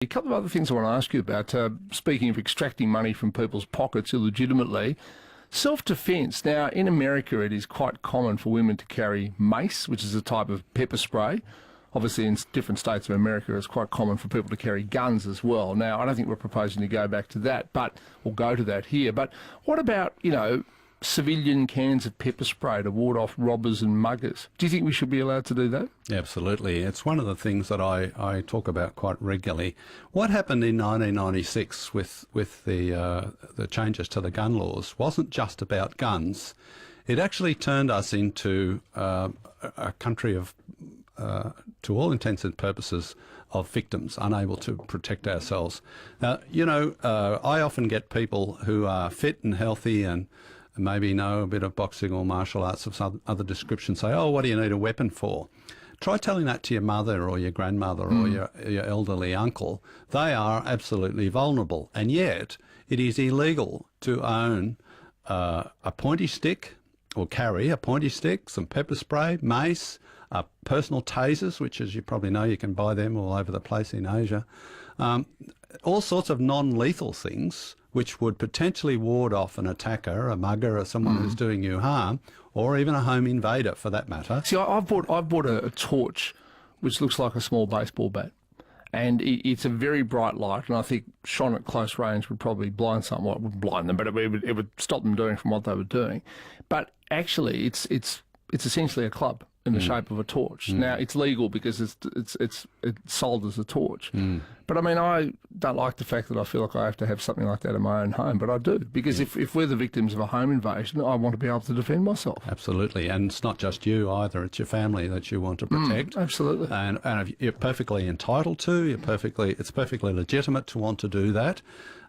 A couple of other things I want to ask you about. Speaking of extracting money from people's pockets illegitimately, self-defence. Now, in America, it is quite common for women to carry mace, which is a type of pepper spray. Obviously, in different states of America, it's quite common for people to carry guns as well. Now, I don't think we're proposing to go back to that, but we'll go to that here. But what about, civilian cans of pepper spray to ward off robbers and muggers? Do you think we should be allowed to do that? Absolutely. It's one of the things that I talk about quite regularly. What happened in 1996 with the changes to the gun laws wasn't just about guns. It actually turned us into a country of, to all intents and purposes, of victims, unable to protect ourselves. Now, I often get people who are fit and healthy and maybe know a bit of boxing or martial arts of some other description say, oh, what do you need a weapon for? Try telling that to your mother or your grandmother or your elderly uncle. They are absolutely vulnerable. And yet it is illegal to own a pointy stick or carry a pointy stick, some pepper spray, mace, personal tasers, which, as you probably know, you can buy them all over the place in Asia. All sorts of non-lethal things which would potentially ward off an attacker, a mugger, or someone who's doing you harm, or even a home invader for that matter. See, I've bought a torch which looks like a small baseball bat, and it's a very bright light, and I think shone at close range would probably blind someone. Well, it wouldn't blind them, but it would stop them doing from what they were doing. But actually, it's essentially a club in the shape of a torch. Now, it's legal because it's sold as a torch. But I mean, I don't like the fact that I feel like I have to have something like that in my own home, but I do, because if we're the victims of a home invasion, I want to be able to defend myself. Absolutely, and it's not just you either, it's your family that you want to protect. Absolutely. And you're perfectly entitled to, it's perfectly legitimate to want to do that,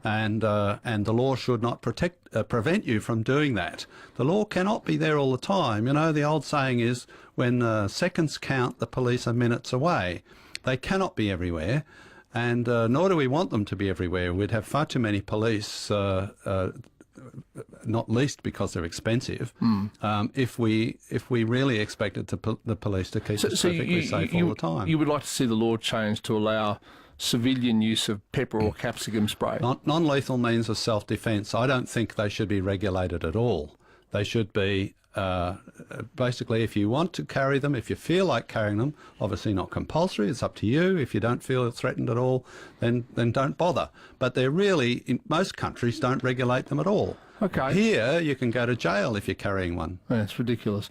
and the law should not prevent you from doing that. The law cannot be there all the time. The old saying is, when seconds count, the police are minutes away. They cannot be everywhere. And nor do we want them to be everywhere. We'd have far too many police, not least because they're expensive, if we really expected the police to keep us perfectly safe all the time. You would like to see the law changed to allow civilian use of pepper or capsicum spray? Non-lethal means of self-defence. I don't think they should be regulated at all. They should be basically, if you want to carry them, if you feel like carrying them, obviously not compulsory, it's up to you. If you don't feel threatened at all, then don't bother. But they're really, in most countries, don't regulate them at all. Okay. Here, you can go to jail if you're carrying one. Yeah, it's ridiculous.